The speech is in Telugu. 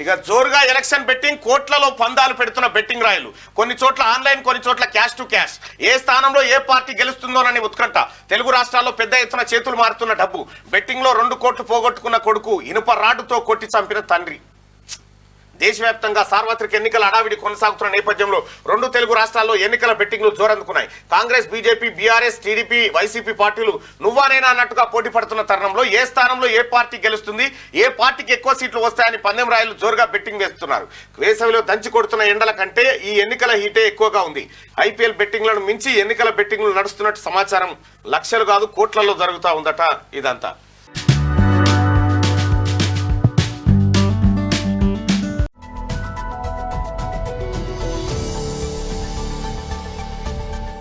ఇక జోరుగా ఎలక్షన్ బెట్టింగ్, కోట్లలో పందాలు పెడుతున్న బెట్టింగ్ రాయలు. కొన్ని చోట్ల ఆన్లైన్, కొన్ని చోట్ల క్యాష్ టు క్యాష్. ఏ స్థానంలో ఏ పార్టీ గెలుస్తుందోనని ఉత్కంఠ. తెలుగు రాష్ట్రాల్లో పెద్ద ఎత్తున చేతులు మారుతున్న డబ్బు. బెట్టింగ్ లో 2 కోట్లు పోగొట్టుకున్న కొడుకు, ఇనుప రాడ్డుతో కొట్టి చంపిన తండ్రి. దేశవ్యాప్తంగా సార్వత్రిక ఎన్నికల హడావిడి కొనసాగుతున్న నేపథ్యంలో 2 తెలుగు రాష్ట్రాల్లో ఎన్నికల బెట్టింగ్లు జోరందుకున్నాయి. Congress, BJP, BRS, TDP, YCP పార్టీలు నువ్వానేనా అన్నట్టుగా పోటీ పడుతున్న తరుణంలో ఏ స్థానంలో ఏ పార్టీ గెలుస్తుంది, ఏ పార్టీకి ఎక్కువ సీట్లు వస్తాయని పందెం రాయలు జోరుగా బెట్టింగ్ వేస్తున్నారు. వేసవిలో దంచి కొడుతున్న ఎండల కంటే ఈ ఎన్నికల హీటే ఎక్కువగా ఉంది. ఐపీఎల్ బెట్టింగ్లను మించి ఎన్నికల బెట్టింగ్లు నడుస్తున్నట్టు సమాచారం. లక్షలు కాదు, కోట్లలో జరుగుతూ ఉందట ఇదంతా.